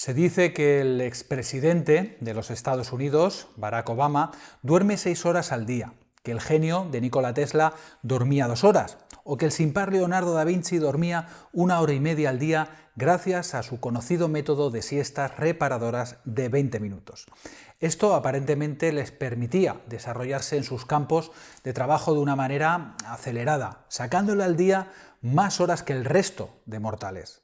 Se dice que el expresidente de los Estados Unidos, Barack Obama, duerme 6 horas al día, que el genio de Nikola Tesla dormía 2 horas, o que el sin par Leonardo da Vinci dormía 1 hora y media al día gracias a su conocido método de siestas reparadoras de 20 minutos. Esto aparentemente les permitía desarrollarse en sus campos de trabajo de una manera acelerada, sacándole al día más horas que el resto de mortales.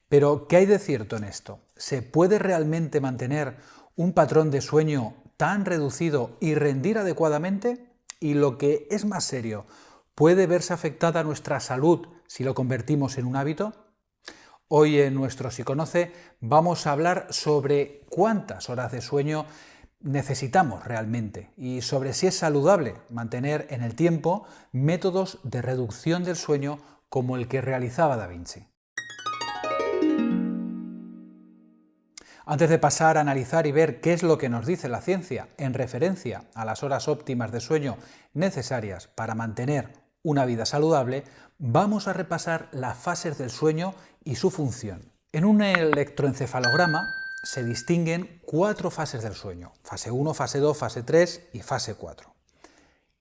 Pero, ¿qué hay de cierto en esto? ¿Se puede realmente mantener un patrón de sueño tan reducido y rendir adecuadamente? Y lo que es más serio, ¿puede verse afectada nuestra salud si lo convertimos en un hábito? Hoy en nuestro Si Conoce vamos a hablar sobre cuántas horas de sueño necesitamos realmente y sobre si es saludable mantener en el tiempo métodos de reducción del sueño como el que realizaba Da Vinci. Antes de pasar a analizar y ver qué es lo que nos dice la ciencia en referencia a las horas óptimas de sueño necesarias para mantener una vida saludable, vamos a repasar las fases del sueño y su función. En un electroencefalograma se distinguen 4 fases del sueño: fase 1, fase 2, fase 3 y fase 4.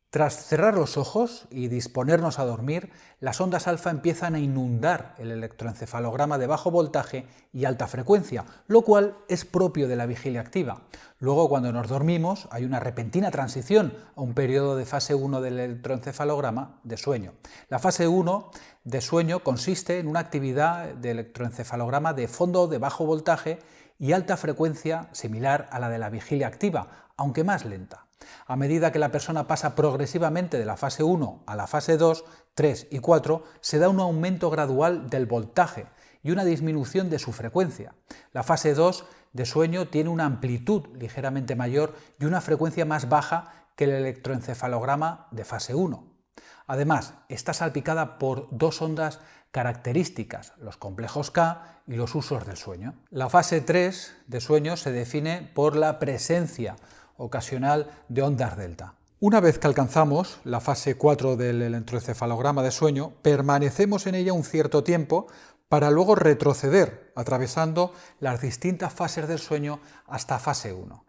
Tras cerrar los ojos y disponernos a dormir, las ondas alfa empiezan a inundar el electroencefalograma de bajo voltaje y alta frecuencia, lo cual es propio de la vigilia activa. Luego, cuando nos dormimos, hay una repentina transición a un periodo de fase 1 del electroencefalograma de sueño. La fase 1 de sueño consiste en una actividad de electroencefalograma de fondo de bajo voltaje y alta frecuencia similar a la de la vigilia activa, aunque más lenta. A medida que la persona pasa progresivamente de la fase 1 a la fase 2, 3 y 4, se da un aumento gradual del voltaje y una disminución de su frecuencia. La fase 2 de sueño tiene una amplitud ligeramente mayor y una frecuencia más baja que el electroencefalograma de fase 1. Además, está salpicada por 2 ondas características, los complejos K y los usos del sueño. La fase 3 de sueño se define por la presencia ocasional de ondas delta. Una vez que alcanzamos la fase 4 del electroencefalograma de sueño, permanecemos en ella un cierto tiempo para luego retroceder, atravesando las distintas fases del sueño hasta fase 1.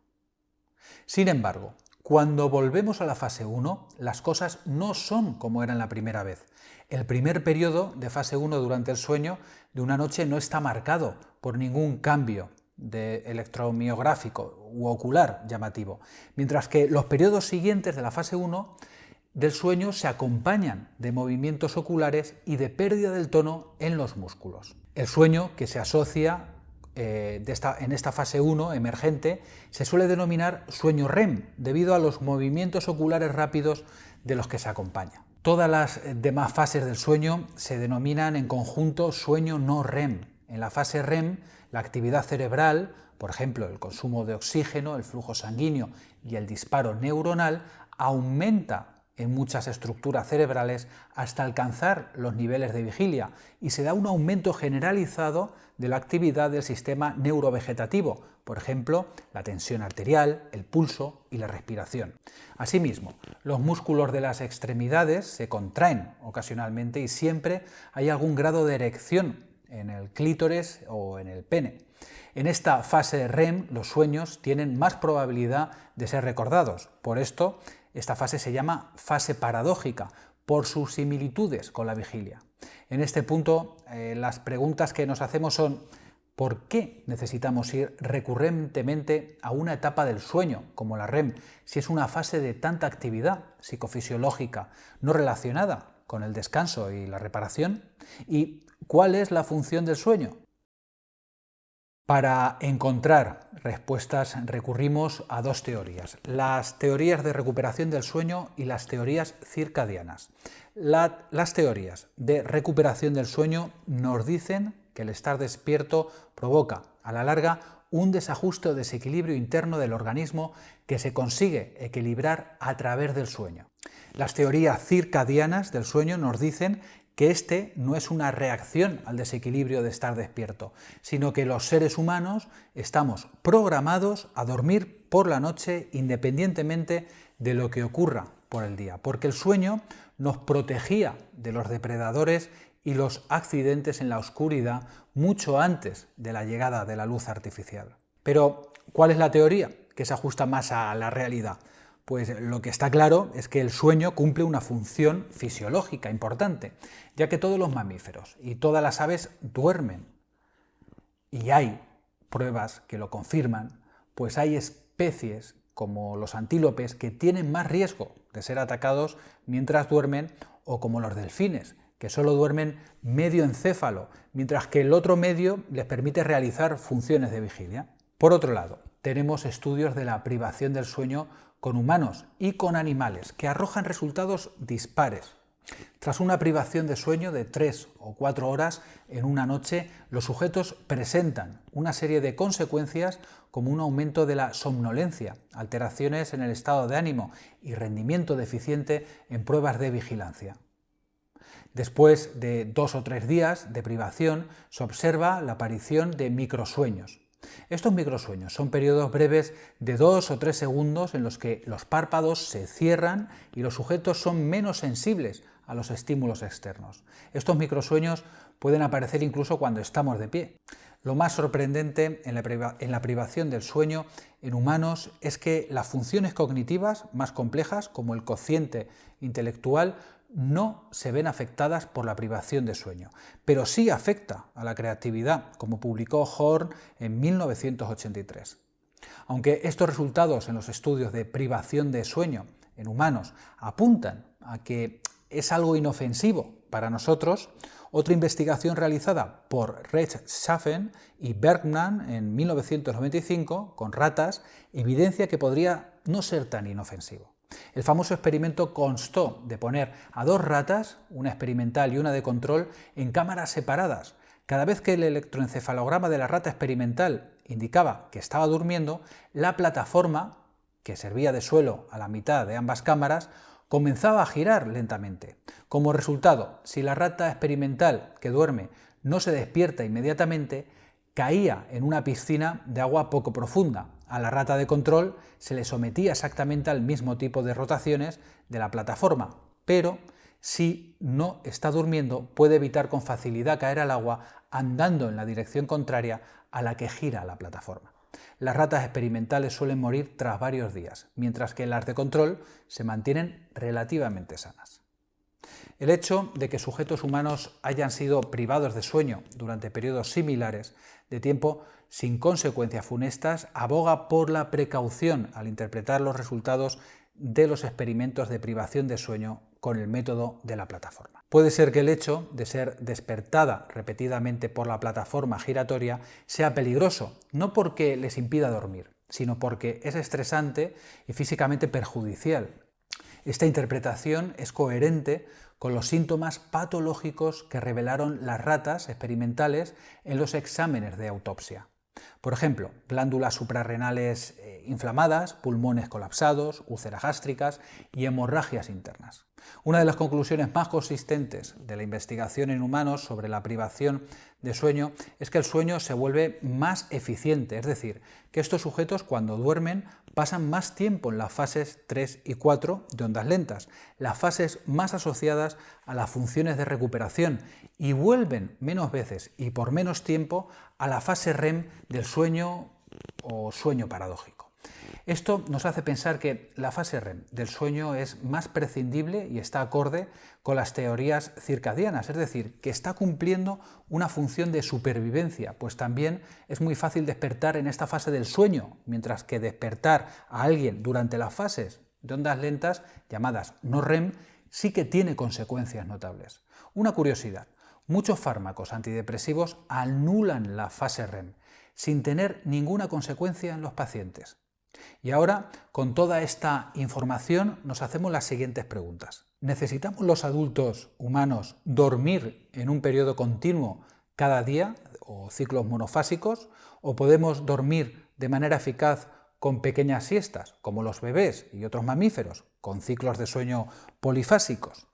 Sin embargo, cuando volvemos a la fase 1, las cosas no son como eran la primera vez. El primer periodo de fase 1 durante el sueño de una noche no está marcado por ningún cambio de electromiográfico u ocular llamativo, mientras que los periodos siguientes de la fase 1 del sueño se acompañan de movimientos oculares y de pérdida del tono en los músculos. El sueño que se asocia en esta fase 1 emergente se suele denominar sueño REM, debido a los movimientos oculares rápidos de los que se acompaña. Todas las demás fases del sueño se denominan en conjunto sueño no REM. En la fase REM, la actividad cerebral, por ejemplo, el consumo de oxígeno, el flujo sanguíneo y el disparo neuronal, aumenta en muchas estructuras cerebrales hasta alcanzar los niveles de vigilia y se da un aumento generalizado de la actividad del sistema neurovegetativo, por ejemplo, la tensión arterial, el pulso y la respiración. Asimismo, los músculos de las extremidades se contraen ocasionalmente y siempre hay algún grado de erección en el clítoris o en el pene. En esta fase REM, los sueños tienen más probabilidad de ser recordados. Por esto, esta fase se llama fase paradójica, por sus similitudes con la vigilia. En este punto, las preguntas que nos hacemos son: ¿por qué necesitamos ir recurrentemente a una etapa del sueño, como la REM, si es una fase de tanta actividad psicofisiológica no relacionada con el descanso y la reparación? ¿Y cuál es la función del sueño? Para encontrar respuestas recurrimos a 2 teorías: las teorías de recuperación del sueño y las teorías circadianas. Las teorías de recuperación del sueño nos dicen que el estar despierto provoca, a la larga, un desajuste o desequilibrio interno del organismo que se consigue equilibrar a través del sueño. Las teorías circadianas del sueño nos dicen que este no es una reacción al desequilibrio de estar despierto, sino que los seres humanos estamos programados a dormir por la noche independientemente de lo que ocurra por el día, porque el sueño nos protegía de los depredadores y los accidentes en la oscuridad mucho antes de la llegada de la luz artificial. Pero, ¿cuál es la teoría que se ajusta más a la realidad? Pues lo que está claro es que el sueño cumple una función fisiológica importante, ya que todos los mamíferos y todas las aves duermen. Y hay pruebas que lo confirman, pues hay especies como los antílopes que tienen más riesgo de ser atacados mientras duermen, o como los delfines, que solo duermen medio encéfalo, mientras que el otro medio les permite realizar funciones de vigilia. Por otro lado, tenemos estudios de la privación del sueño con humanos y con animales que arrojan resultados dispares. Tras una privación de sueño de 3 o 4 horas en una noche, los sujetos presentan una serie de consecuencias como un aumento de la somnolencia, alteraciones en el estado de ánimo y rendimiento deficiente en pruebas de vigilancia. Después de 2 o 3 días de privación, se observa la aparición de microsueños. Estos microsueños son periodos breves de 2 o 3 segundos en los que los párpados se cierran y los sujetos son menos sensibles a los estímulos externos. Estos microsueños pueden aparecer incluso cuando estamos de pie. Lo más sorprendente en la privación del sueño en humanos es que las funciones cognitivas más complejas, como el cociente intelectual, no se ven afectadas por la privación de sueño, pero sí afecta a la creatividad, como publicó Horn en 1983. Aunque estos resultados en los estudios de privación de sueño en humanos apuntan a que es algo inofensivo para nosotros, otra investigación realizada por Rechtschaffen y Bergman en 1995 con ratas evidencia que podría no ser tan inofensivo. El famoso experimento constó de poner a 2 ratas, una experimental y una de control, en cámaras separadas. Cada vez que el electroencefalograma de la rata experimental indicaba que estaba durmiendo, la plataforma, que servía de suelo a la mitad de ambas cámaras, comenzaba a girar lentamente. Como resultado, si la rata experimental que duerme no se despierta inmediatamente, caía en una piscina de agua poco profunda. A la rata de control se le sometía exactamente al mismo tipo de rotaciones de la plataforma, pero si no está durmiendo puede evitar con facilidad caer al agua andando en la dirección contraria a la que gira la plataforma. Las ratas experimentales suelen morir tras varios días, mientras que las de control se mantienen relativamente sanas. El hecho de que sujetos humanos hayan sido privados de sueño durante periodos similares de tiempo sin consecuencias funestas aboga por la precaución al interpretar los resultados de los experimentos de privación de sueño con el método de la plataforma. Puede ser que el hecho de ser despertada repetidamente por la plataforma giratoria sea peligroso, no porque les impida dormir, sino porque es estresante y físicamente perjudicial. Esta interpretación es coherente con los síntomas patológicos que revelaron las ratas experimentales en los exámenes de autopsia. Por ejemplo, glándulas suprarrenales inflamadas, pulmones colapsados, úlceras gástricas y hemorragias internas. Una de las conclusiones más consistentes de la investigación en humanos sobre la privación de sueño es que el sueño se vuelve más eficiente, es decir, que estos sujetos cuando duermen pasan más tiempo en las fases 3 y 4 de ondas lentas, las fases más asociadas a las funciones de recuperación, y vuelven menos veces y por menos tiempo a la fase REM del sueño o sueño paradójico. Esto nos hace pensar que la fase REM del sueño es más prescindible y está acorde con las teorías circadianas, es decir, que está cumpliendo una función de supervivencia, pues también es muy fácil despertar en esta fase del sueño, mientras que despertar a alguien durante las fases de ondas lentas, llamadas no REM, sí que tiene consecuencias notables. Una curiosidad, muchos fármacos antidepresivos anulan la fase REM, sin tener ninguna consecuencia en los pacientes. Y ahora, con toda esta información, nos hacemos las siguientes preguntas. ¿Necesitamos los adultos humanos dormir en un periodo continuo cada día o ciclos monofásicos? ¿O podemos dormir de manera eficaz con pequeñas siestas, como los bebés y otros mamíferos, con ciclos de sueño polifásicos?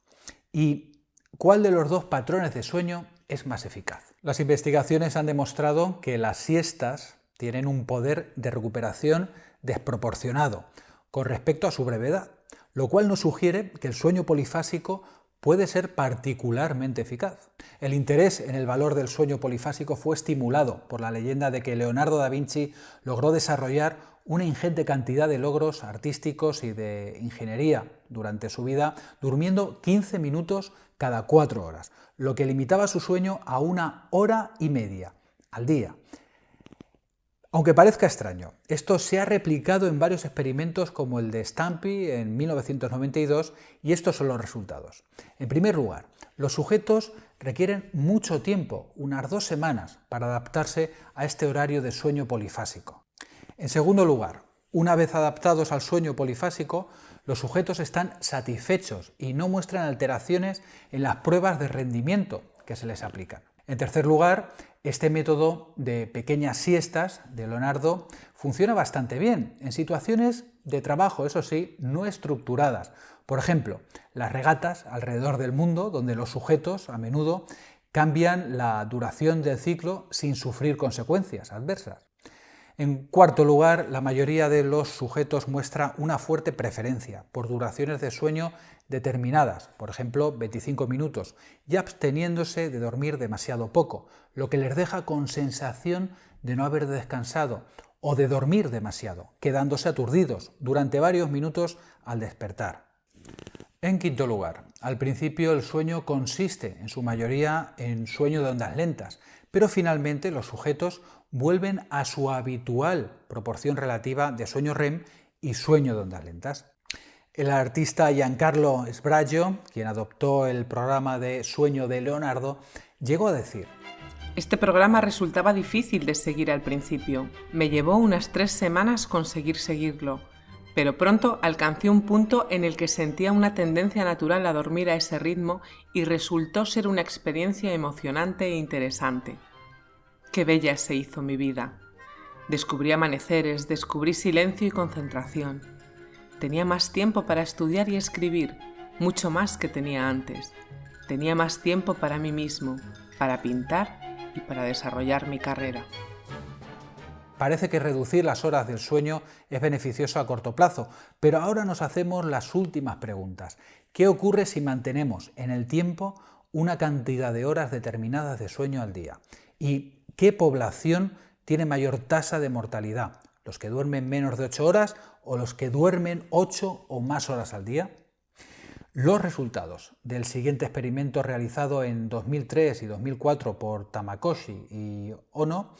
¿Y cuál de los dos patrones de sueño es más eficaz? Las investigaciones han demostrado que las siestas tienen un poder de recuperación desproporcionado con respecto a su brevedad. lo cual nos sugiere que el sueño polifásico puede ser particularmente eficaz. El interés en el valor del sueño polifásico fue estimulado por la leyenda de que Leonardo da Vinci logró desarrollar una ingente cantidad de logros artísticos y de ingeniería durante su vida, durmiendo 15 minutos cada 4 horas, lo que limitaba su sueño a 1 hora y media al día. Aunque parezca extraño, esto se ha replicado en varios experimentos como el de Stampy en 1992 y estos son los resultados. En primer lugar, los sujetos requieren mucho tiempo, unas 2 semanas, para adaptarse a este horario de sueño polifásico. En segundo lugar, una vez adaptados al sueño polifásico, los sujetos están satisfechos y no muestran alteraciones en las pruebas de rendimiento que se les aplican. En tercer lugar, este método de pequeñas siestas de Leonardo funciona bastante bien en situaciones de trabajo, eso sí, no estructuradas. Por ejemplo, las regatas alrededor del mundo, donde los sujetos a menudo cambian la duración del ciclo sin sufrir consecuencias adversas. En cuarto lugar, la mayoría de los sujetos muestra una fuerte preferencia por duraciones de sueño determinadas, por ejemplo 25 minutos, y absteniéndose de dormir demasiado poco, lo que les deja con sensación de no haber descansado o de dormir demasiado, quedándose aturdidos durante varios minutos al despertar. En quinto lugar, al principio el sueño consiste en su mayoría en sueño de ondas lentas, pero finalmente los sujetos vuelven a su habitual proporción relativa de sueño REM y sueño de ondas lentas. El artista Giancarlo Sbraggio, quien adoptó el programa de sueño de Leonardo, llegó a decir: este programa resultaba difícil de seguir al principio. Me llevó unas 3 semanas conseguir seguirlo, pero pronto alcancé un punto en el que sentía una tendencia natural a dormir a ese ritmo y resultó ser una experiencia emocionante e interesante. Qué bella se hizo mi vida. Descubrí amaneceres, descubrí silencio y concentración. Tenía más tiempo para estudiar y escribir, mucho más que tenía antes. Tenía más tiempo para mí mismo, para pintar y para desarrollar mi carrera. Parece que reducir las horas del sueño es beneficioso a corto plazo, pero ahora nos hacemos las últimas preguntas. ¿Qué ocurre si mantenemos en el tiempo una cantidad de horas determinadas de sueño al día? ¿Y qué población tiene mayor tasa de mortalidad? ¿Los que duermen menos de 8 horas o los que duermen 8 o más horas al día? Los resultados del siguiente experimento realizado en 2003 y 2004 por Tamakoshi y Ono,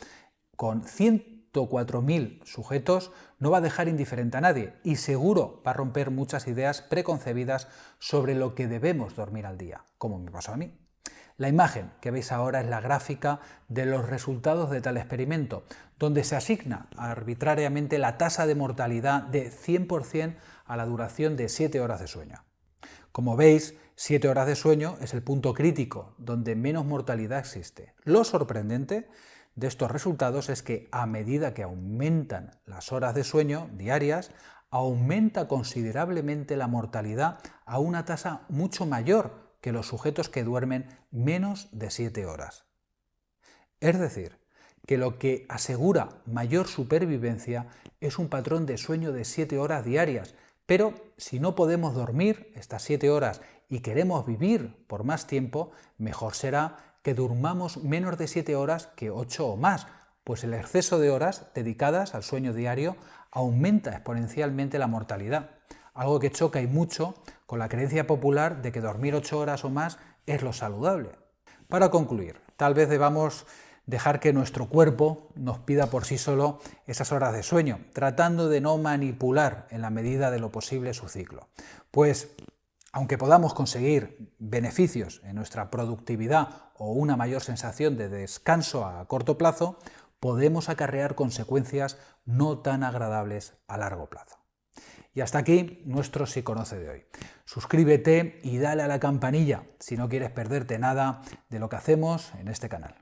con 104.000 sujetos, no va a dejar indiferente a nadie y seguro va a romper muchas ideas preconcebidas sobre lo que debemos dormir al día, como me pasó a mí. La imagen que veis ahora es la gráfica de los resultados de tal experimento, donde se asigna arbitrariamente la tasa de mortalidad de 100% a la duración de 7 horas de sueño. Como veis, 7 horas de sueño es el punto crítico donde menos mortalidad existe. Lo sorprendente de estos resultados es que a medida que aumentan las horas de sueño diarias, aumenta considerablemente la mortalidad a una tasa mucho mayor que los sujetos que duermen menos de 7 horas. Es decir, que lo que asegura mayor supervivencia es un patrón de sueño de 7 horas diarias, pero si no podemos dormir estas 7 horas y queremos vivir por más tiempo, mejor será que durmamos menos de 7 horas que 8 o más, pues el exceso de horas dedicadas al sueño diario aumenta exponencialmente la mortalidad, algo que choca y mucho con la creencia popular de que dormir 8 horas o más es lo saludable. Para concluir, tal vez debamos dejar que nuestro cuerpo nos pida por sí solo esas horas de sueño, tratando de no manipular en la medida de lo posible su ciclo. Pues, aunque podamos conseguir beneficios en nuestra productividad o una mayor sensación de descanso a corto plazo, podemos acarrear consecuencias no tan agradables a largo plazo. Y hasta aquí nuestro Psiconoce de hoy. Suscríbete y dale a la campanilla si no quieres perderte nada de lo que hacemos en este canal.